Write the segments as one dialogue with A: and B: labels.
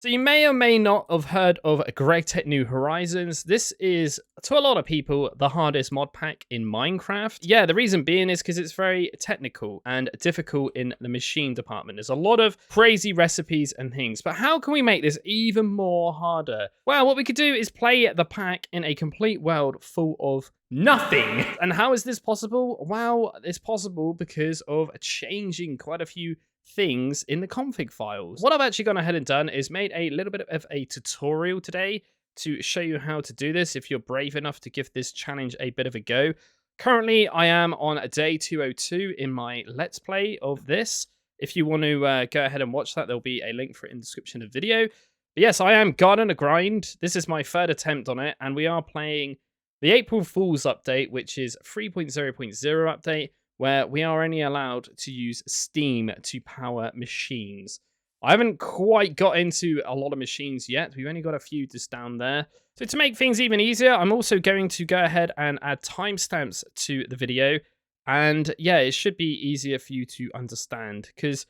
A: So you may or may not have heard of Gregtech New Horizons. This is, to a lot of people, the hardest mod pack in Minecraft. Yeah, the reason being is because it's very technical and difficult in the machine department. There's a lot of crazy recipes and things, but how can we make this even more harder? Well, what we could do is play the pack in a complete world full of nothing. And how is this possible? Well, it's possible because of changing quite a few things in the config files. What I've actually gone ahead and done is made a little bit of a tutorial today to show you how to do this if you're brave enough to give this challenge a bit of a go. Currently, I am on day 202 in my Let's Play of this. If you want to go ahead and watch that, there'll be a link for it in the description of the video. But yes, I am gone on a grind. This is my third attempt on it, and we are playing the April Fool's update, which is 3.0.0 update, where we are only allowed to use Steam to power machines. I haven't quite got into a lot of machines yet. We've only got a few just down there. So to make things even easier, I'm also going to go ahead and add timestamps to the video. And yeah, it should be easier for you to understand, because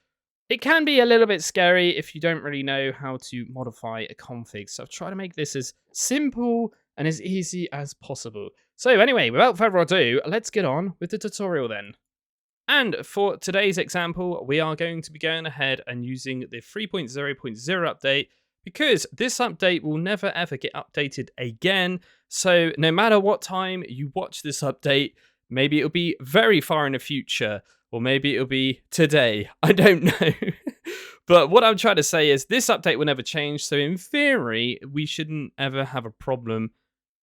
A: it can be a little bit scary if you don't really know how to modify a config. So I've tried to make this as simple and as easy as possible. So anyway, without further ado, let's get on with the tutorial then. And for today's example, we are going to be going ahead and using the 3.0.0 update, because this update will never ever get updated again. So no matter what time you watch this update, maybe it'll be very far in the future, or maybe it'll be today. I don't know. But what I'm trying to say is this update will never change. So in theory, we shouldn't ever have a problem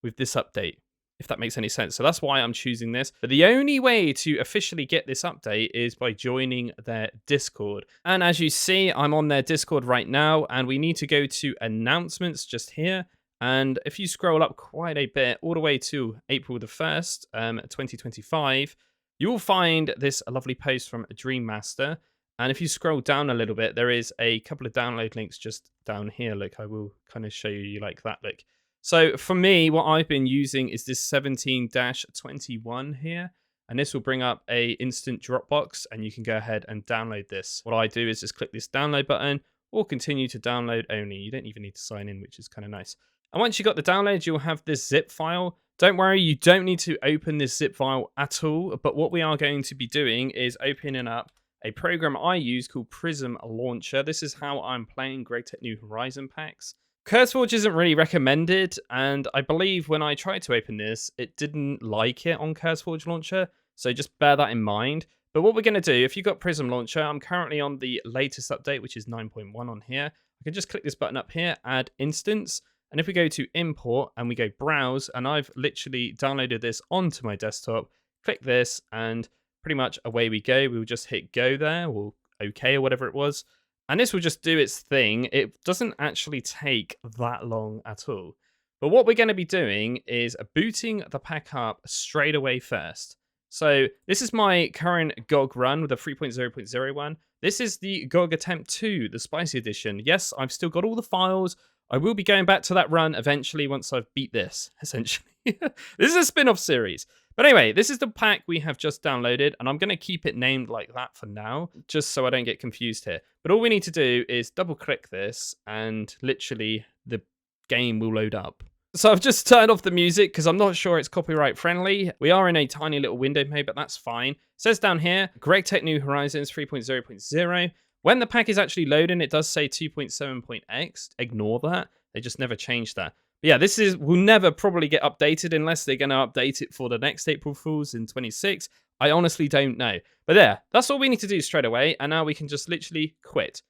A: with this update, if that makes any sense. So that's why I'm choosing this. But the only way to officially get this update is by joining their Discord. And as you see, I'm on their Discord right now, and we need to go to announcements just here. And if you scroll up quite a bit, all the way to April the 1st, 2025, you will find this lovely post from Dream Master. And if you scroll down a little bit, there is a couple of download links just down here. Look, I will kind of show you like that. Look. So for me, what I've been using is this 17-21 here. And this will bring up a instant Dropbox, and you can go ahead and download this. What I do is just click this download button, or continue to download only. You don't even need to sign in, which is kind of nice. And once you got the download, you'll have this zip file. Don't worry, you don't need to open this zip file at all. But what we are going to be doing is opening up a program I use called Prism Launcher. This is how I'm playing Gregtech New Horizon packs. CurseForge isn't really recommended, and I believe when I tried to open this, it didn't like it on CurseForge Launcher, so just bear that in mind. But what we're going to do, if you've got Prism Launcher, I'm currently on the latest update, which is 9.1 on here. I can just click this button up here, add instance, and if we go to import and we go browse, and I've literally downloaded this onto my desktop, click this, and pretty much away we go. We'll just hit go there, or okay, or whatever it was. And this will just do its thing. It doesn't actually take that long at all. But what we're going to be doing is booting the pack up straight away first. So this is my current GOG run with the 3.0.0 one. This is the GOG Attempt 2, the Spicy Edition. Yes, I've still got all the files. I will be going back to that run eventually once I've beat this, essentially. This is a spin-off series. But anyway, this is the pack we have just downloaded, and I'm going to keep it named like that for now, just so I don't get confused here. But all we need to do is double-click this, and literally the game will load up. So I've just turned off the music because I'm not sure it's copyright friendly. We are in a tiny little window mode, but that's fine. It says down here, Gregtech New Horizons 3.0.0. When the pack is actually loading, it does say 2.7.x. Ignore that. They just never changed that. But yeah, this will never probably get updated unless they're going to update it for the next April Fools in 26. I honestly don't know. But there, that's all we need to do straight away. And now we can just literally quit.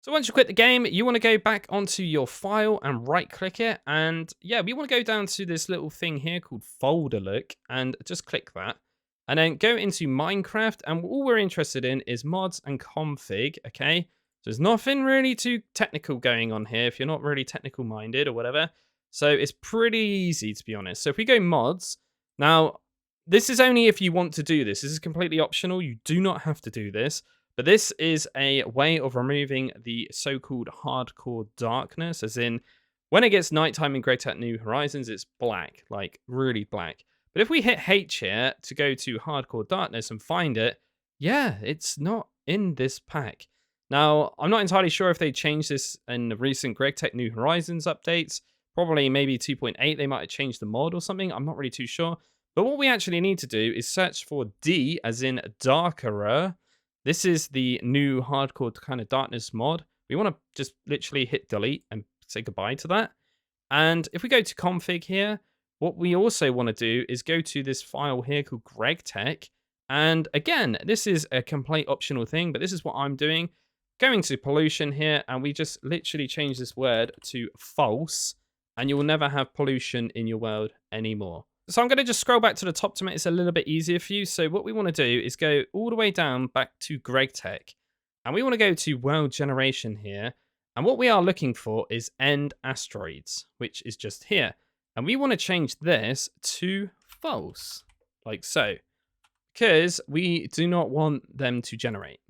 A: So once you quit the game, you want to go back onto your file and right click it. And yeah, we want to go down to this little thing here called folder look and just click that. And then go into Minecraft. And all we're interested in is mods and config. Okay. So there's nothing really too technical going on here if you're not really technical minded or whatever. So it's pretty easy, to be honest. So if we go mods, now this is only if you want to do this. This is completely optional. You do not have to do this. But this is a way of removing the so-called hardcore darkness, as in when it gets nighttime in Gregtech New Horizons, it's black, like really black. But if we hit H here to go to hardcore darkness and find it, yeah, it's not in this pack. Now, I'm not entirely sure if they changed this in the recent Gregtech New Horizons updates. Probably maybe 2.8, they might have changed the mod or something. I'm not really too sure. But what we actually need to do is search for D as in darkerer. This is the new hardcore kind of darkness mod. We want to just literally hit delete and say goodbye to that. And if we go to config here, what we also want to do is go to this file here called Gregtech. And again, this is a complete optional thing, but this is what I'm doing. Going to pollution here, and we just literally change this word to false, and you'll never have pollution in your world anymore. So I'm going to just scroll back to the top to make this a little bit easier for you. So what we want to do is go all the way down back to Gregtech, and we want to go to world generation here. And what we are looking for is end asteroids, which is just here. And we want to change this to false, like so, because we do not want them to generate.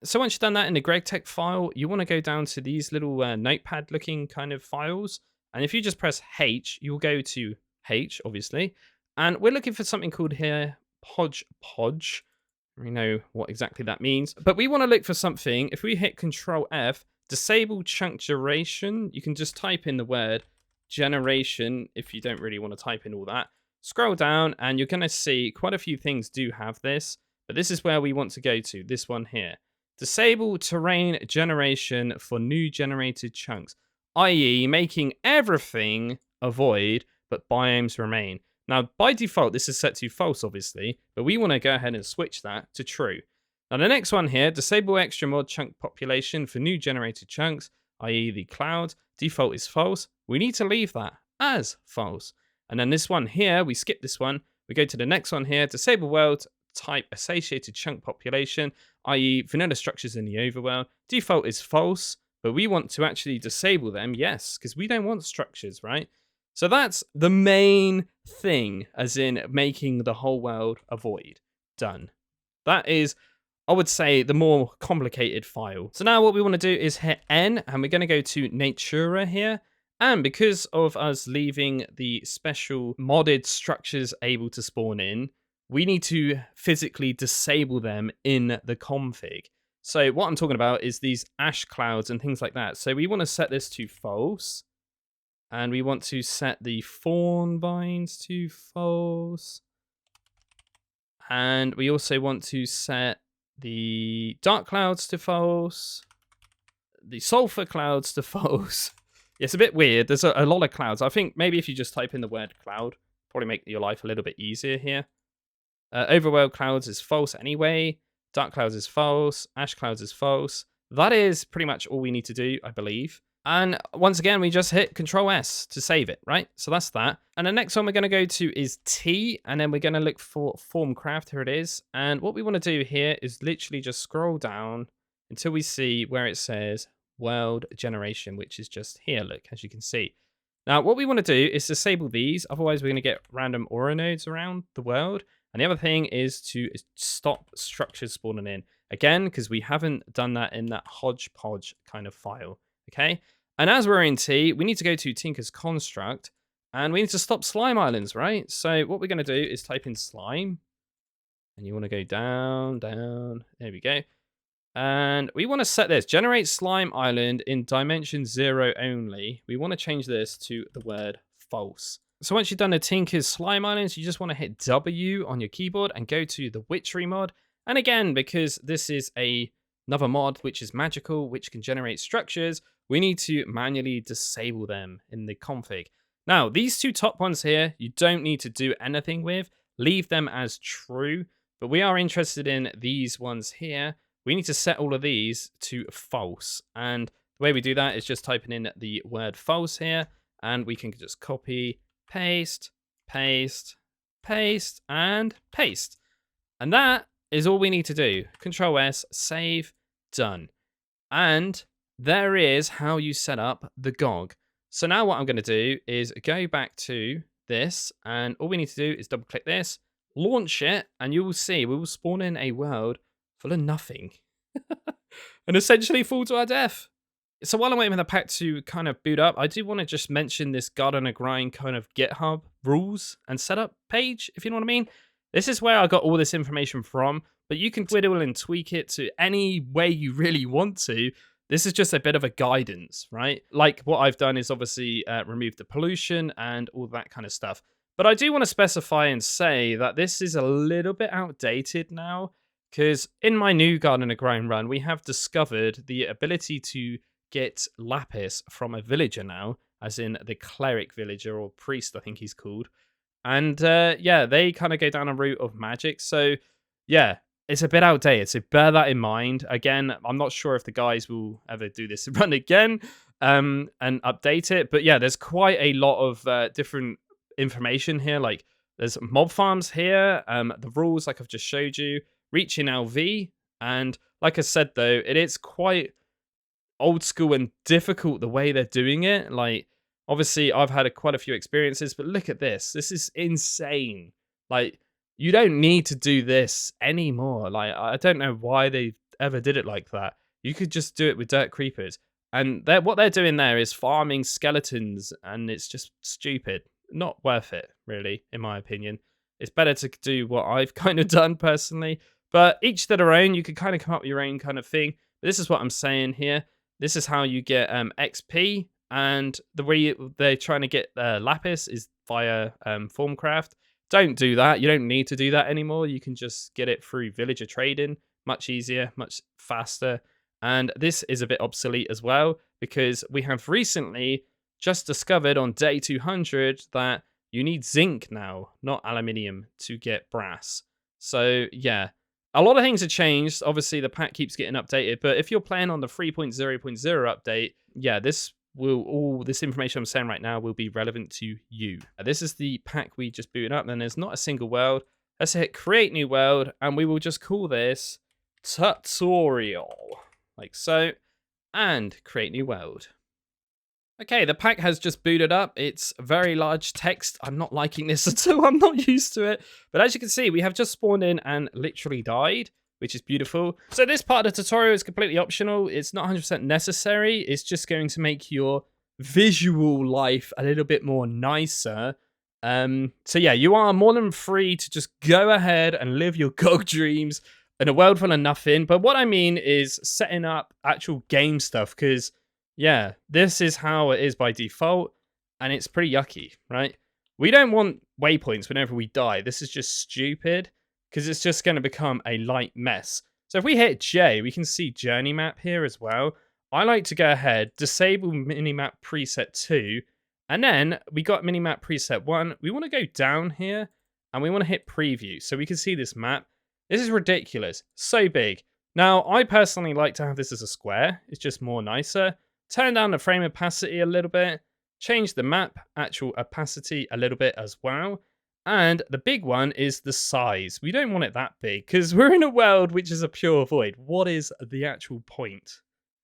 A: So once you've done that in the Gregtech file, you want to go down to these little notepad looking kind of files. And if you just press H, you'll go to H, obviously. And we're looking for something called here Podge. We know what exactly that means. But we want to look for something. If we hit Control F, disable chunk duration, you can just type in the word generation if you don't really want to type in all that. Scroll down and you're going to see quite a few things do have this. But this is where we want to go to, this one here. Disable terrain generation for new generated chunks, i.e. making everything a void, but biomes remain. Now, by default, this is set to false, obviously, but we want to go ahead and switch that to true. Now, the next one here, disable extra mod chunk population for new generated chunks, i.e. the cloud. Default is false. We need to leave that as false. And then this one here, we skip this one. We go to the next one here, disable world type associated chunk population, i.e. vanilla structures in the overworld. Default is false, but we want to actually disable them, yes, because we don't want structures, right? So that's the main thing, as in making the whole world a void. Done. That is, I would say, the more complicated file. So now what we want to do is hit N, and we're going to go to Natura here. And because of us leaving the special modded structures able to spawn in, we need to physically disable them in the config. So what I'm talking about is these ash clouds and things like that. So we want to set this to false. And we want to set the fawn vines to false. And we also want to set the dark clouds to false. The sulfur clouds to false. It's a bit weird. There's a lot of clouds. I think maybe if you just type in the word cloud, probably make your life a little bit easier here. Overworld clouds is false anyway. Dark clouds is false. Ash clouds is false. That is pretty much all we need to do, I believe. And once again, we just hit Control S to save it, right? So that's that. And the next one we're going to go to is T, and then we're going to look for Formcraft. Here it is. And what we want to do here is literally just scroll down until we see where it says World Generation, which is just here, look, as you can see. Now, what we want to do is disable these. Otherwise, we're going to get random aura nodes around the world. And the other thing is to stop structures spawning in. Again, because we haven't done that in that hodgepodge kind of file. Okay, and as we're in T, we need to go to Tinker's Construct, and we need to stop slime islands, right? So what we're going to do is type in slime, and you want to go down, down, there we go. And we want to set this, generate slime island in dimension 0 only. We want to change this to the word false. So once you've done the Tinker's slime islands, you just want to hit W on your keyboard and go to the witchery mod. And again, because this is another mod which is magical, which can generate structures, we need to manually disable them in the config. Now, these two top ones here, you don't need to do anything with. Leave them as true. But we are interested in these ones here. We need to set all of these to false. And the way we do that is just typing in the word false here. And we can just copy, paste, paste, paste, and paste. And that is all we need to do. Control S, save, done. And there is how you set up the GOG. So now what I'm going to do is go back to this, and all we need to do is double click this, launch it, and you will see we will spawn in a world full of nothing and essentially fall to our death. So while I'm waiting for the pack to kind of boot up, I do want to just mention this Garden Grind kind of GitHub rules and setup page, if you know what I mean. This is where I got all this information from. but you can twiddle and tweak it to any way you really want to. This is just a bit of a guidance, right? Like what I've done is obviously remove the pollution and all that kind of stuff. But I do want to specify and say that this is a little bit outdated now, because in my new Garden of Grime run, we have discovered the ability to get lapis from a villager now, as in the cleric villager or priest, I think he's called. And yeah, they kind of go down a route of magic. So yeah, it's a bit outdated. So bear that in mind. Again, I'm not sure if the guys will ever do this run again and update it. But yeah, there's quite a lot of different information here. Like there's mob farms here, the rules like I've just showed you, reaching LV. And like I said, though, it is quite old school and difficult the way they're doing it. Like, obviously, I've had quite a few experiences, but look at this. This is insane. Like, you don't need to do this anymore. Like, I don't know why they ever did it like that. You could just do it with dirt creepers. And what they're doing there is farming skeletons, and it's just stupid. Not worth it, really, in my opinion. It's better to do what I've kind of done personally. But each to their own. You could kind of come up with your own kind of thing. But this is what I'm saying here. This is how you get XP, and the way they're trying to get lapis is via Formcraft. Don't do that. You don't need to do that anymore. You can just get it through villager trading. Much easier, much faster. And this is a bit obsolete as well, because we have recently just discovered on day 200 that you need zinc now, not aluminium, to get brass. So yeah. A lot of things have changed. Obviously, the pack keeps getting updated, but if you're playing on the 3.0.0 update, yeah, this information I'm saying right now will be relevant to you. This is the pack we just booted up, and there's not a single world. Let's hit create new world, and we will just call this tutorial, like so, and create new world. Okay, the pack has just booted up. It's very large text. I'm not liking this at all. I'm not used to it. But as you can see, we have just spawned in and literally died, which is beautiful. So this part of the tutorial is completely optional. It's not 100% necessary. It's just going to make your visual life a little bit more nicer. So yeah, you are more than free to just go ahead and live your GOG dreams in a world full of nothing. But what I mean is setting up actual game stuff, because yeah, this is how it is by default, and it's pretty yucky, right? We don't want waypoints whenever we die. This is just stupid, because it's just going to become a light mess. So if we hit J, we can see journey map here as well. I like to go ahead, disable minimap preset 2, and then we got minimap preset 1. We want to go down here, and we want to hit preview, so we can see this map. This is ridiculous, so big. Now, I personally like to have this as a square. It's just more nicer. Turn down the frame opacity a little bit, change the map actual opacity a little bit as well. And the big one is the size. We don't want it that big, because we're in a world which is a pure void. What is the actual point?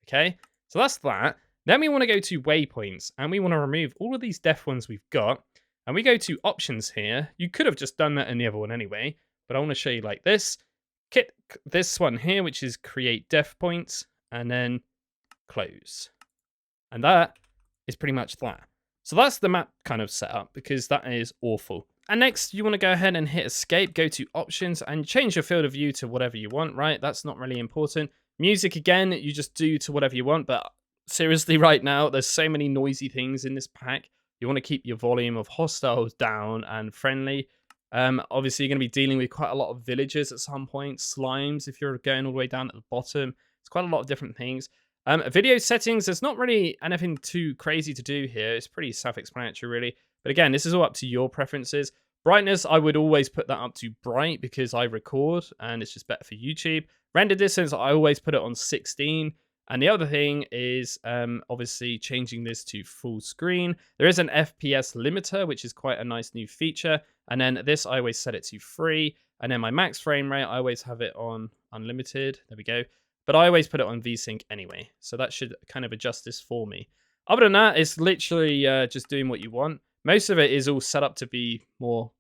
A: Okay, so that's that. Then we want to go to waypoints, and we want to remove all of these death ones we've got. And we go to options here. You could have just done that in the other one anyway, but I want to show you like this. Click this one here, which is create death points, and then close. And that is pretty much that. So that's the map kind of setup, because that is awful. And next, you want to go ahead and hit escape, go to options, and change your field of view to whatever you want, right? That's not really important. Music, again, you just do to whatever you want, but seriously, right now, there's so many noisy things in this pack. You want to keep your volume of hostiles down and friendly. Obviously, you're going to be dealing with quite a lot of villagers at some point, slimes if you're going all the way down at the bottom. It's quite a lot of different things. Video settings, there's not really anything too crazy to do here. It's pretty self-explanatory, really. But again, this is all up to your preferences. Brightness, I would always put that up to bright, because I record and it's just better for YouTube. Render distance, I always put it on 16. And the other thing is obviously changing this to full screen. There is an FPS limiter, which is quite a nice new feature. And then this, I always set it to 3. And then my max frame rate, I always have it on unlimited. There we go. But I always put it on VSync anyway. So that should kind of adjust this for me. Other than that, it's literally just doing what you want. Most of it is all set up to be more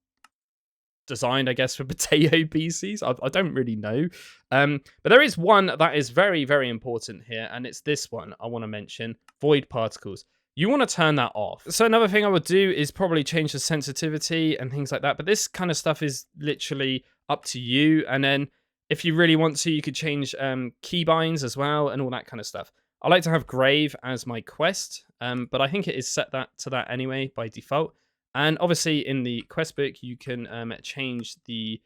A: designed, I guess, for potato PCs. I don't really know. But there is one that is very, very important here. And it's this one I want to mention. Void particles. You want to turn that off. So another thing I would do is probably change the sensitivity and things like that. But this kind of stuff is literally up to you. And then If you really want to, you could change keybinds as well and all that kind of stuff. I like to have Grave as my quest, but I think it is set that to that anyway by default. And obviously in the quest book, you can change the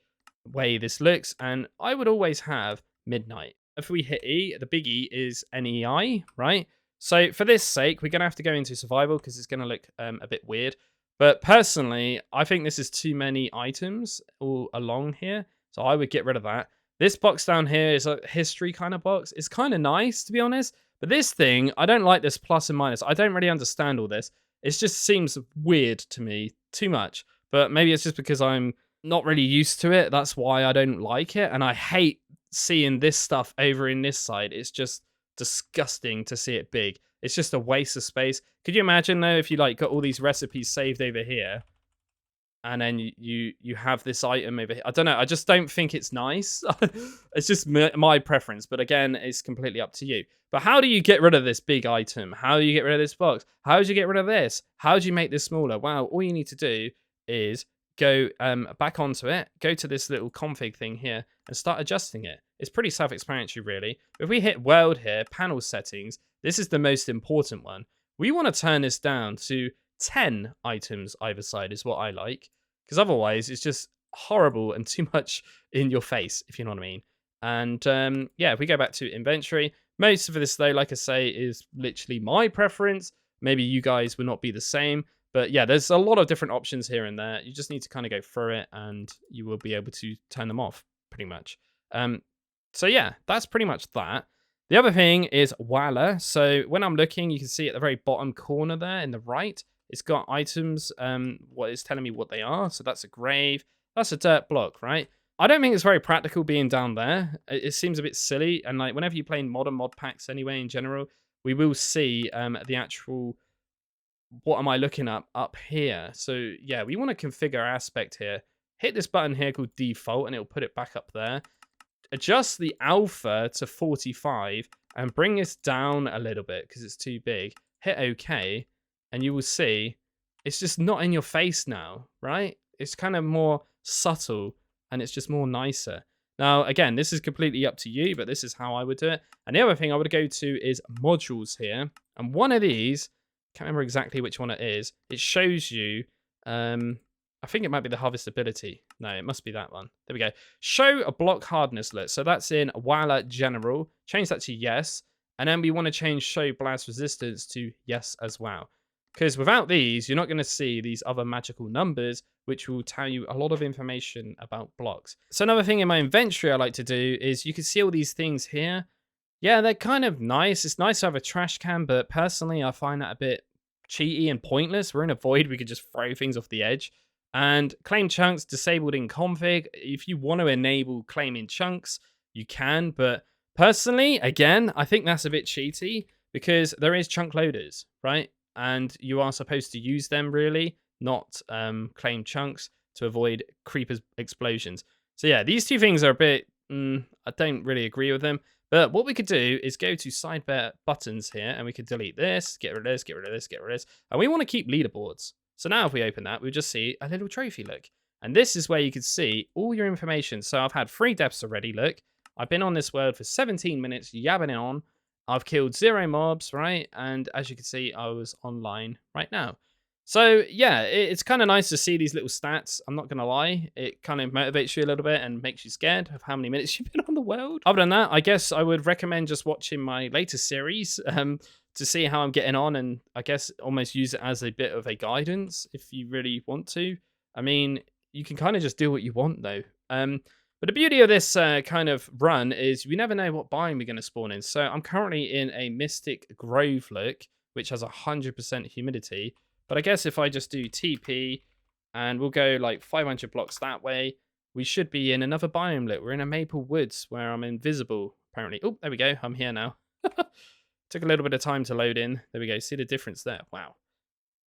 A: way this looks. And I would always have Midnight. If we hit E, the big E is NEI, right? So for this sake, we're going to have to go into survival because it's going to look a bit weird. But personally, I think this is too many items all along here. So I would get rid of that. This box down here is a history kind of box. It's kind of nice, to be honest. But this thing, I don't like this plus and minus. I don't really understand all this. It just seems weird to me, too much. But maybe it's just because I'm not really used to it. That's why I don't like it. And I hate seeing this stuff over in this side. It's just disgusting to see it big. It's just a waste of space. Could you imagine, though, if you like got all these recipes saved over here, and then you have this item over here? I don't know. I just don't think it's nice. It's just my preference. But again, it's completely up to you. But how do you get rid of this big item? How do you get rid of this box? How do you get rid of this? How do you make this smaller? Well, all you need to do is go back onto it, go to this little config thing here, and start adjusting it. It's pretty self-explanatory, really. If we hit world here, panel settings, this is the most important one. We want to turn this down to 10 items either side is what I like, because otherwise it's just horrible and too much in your face, if you know what I mean. And yeah, if we go back to inventory, most of this though, like I say, is literally my preference. Maybe you guys will not be the same, but yeah, there's a lot of different options here and there. You just need to kind of go through it and you will be able to turn them off pretty much. So yeah, that's pretty much that. The other thing is Walla. So when I'm looking, you can see at the very bottom corner there in the right, it's got items, what is telling me what they are. So that's a grave, that's a dirt block, right? I don't think it's very practical being down there. It seems a bit silly. And like whenever you play modern mod packs anyway, in general, we will see the actual, what am I looking up here? So yeah, we want to configure aspect here. Hit this button here called default and it'll put it back up there. Adjust the alpha to 45 and bring this down a little bit because it's too big. Hit OK and you will see it's just not in your face now, right? It's kind of more subtle and it's just more nicer. Now, again, this is completely up to you, but this is how I would do it. And the other thing I would go to is modules here. And one of these, can't remember exactly which one it is, it shows you, I think it might be the harvestability. No, it must be that one. There we go. Show a block hardness list. So that's in Walla General. Change that to yes. And then we want to change show blast resistance to yes as well. Because without these, you're not going to see these other magical numbers, which will tell you a lot of information about blocks. So another thing in my inventory I like to do is you can see all these things here. Yeah, they're kind of nice. It's nice to have a trash can, but personally, I find that a bit cheaty and pointless. We're in a void. We could just throw things off the edge. And claim chunks disabled in config. If you want to enable claiming chunks, you can. But personally, again, I think that's a bit cheaty because there is chunk loaders, right? And you are supposed to use them really, not claim chunks to avoid creepers explosions. So yeah, these two things are a bit, I don't really agree with them. But what we could do is go to sidebar buttons here and we could delete this, get rid of this, get rid of this, get rid of this. And we want to keep leaderboards. So now if we open that, we'll just see a little trophy, look. And this is where you can see all your information. So I've had 3 deaths already, look. I've been on this world for 17 minutes, yabbing it on. I've killed 0 mobs, right? And as you can see, I was online right now. So yeah, it's kind of nice to see these little stats. I'm not going to lie. It kind of motivates you a little bit and makes you scared of how many minutes you've been on the world. Other than that, I guess I would recommend just watching my latest series to see how I'm getting on, and I guess almost use it as a bit of a guidance if you really want to. I mean, you can kind of just do what you want though. But the beauty of this kind of run is we never know what biome we're going to spawn in. So I'm currently in a Mystic Grove look, which has 100% humidity. But I guess if I just do TP and we'll go like 500 blocks that way, we should be in another biome look. We're in a Maple Woods where I'm invisible, apparently. Oh, there we go. I'm here now. Took a little bit of time to load in. There we go. See the difference there. Wow.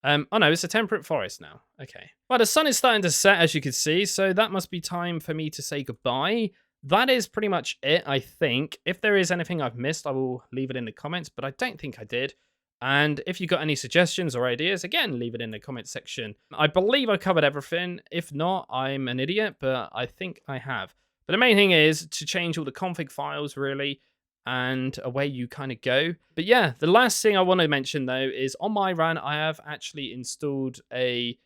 A: Oh no, it's a temperate forest now. Okay. Well, the sun is starting to set, as you can see, so that must be time for me to say goodbye. That is pretty much it, I think. If there is anything I've missed, I will leave it in the comments, but I don't think I did. And if you've got any suggestions or ideas, again, leave it in the comment section. I believe I covered everything. If not, I'm an idiot, but I think I have. But the main thing is to change all the config files, really, and away you kind of go. But yeah, the last thing I want to mention, though, is on my run, I have actually installed a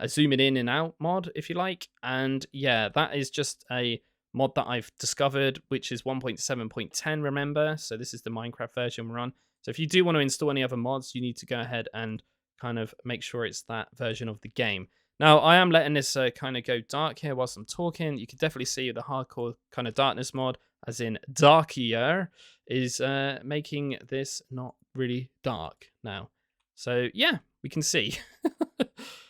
A: zoom it in and out mod, if you like. And yeah, that is just a mod that I've discovered, which is 1.7.10, remember? So this is the Minecraft version we're on. So if you do want to install any other mods, you need to go ahead and kind of make sure it's that version of the game. Now, I am letting this kind of go dark here whilst I'm talking. You can definitely see the hardcore kind of darkness mod, as in darkier, is making this not really dark now. So yeah, we can see.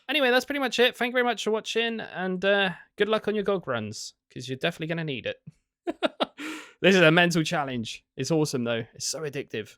A: Anyway, that's pretty much it. Thank you very much for watching, and good luck on your GOG runs, because you're definitely going to need it. This is a mental challenge. It's awesome, though. It's so addictive.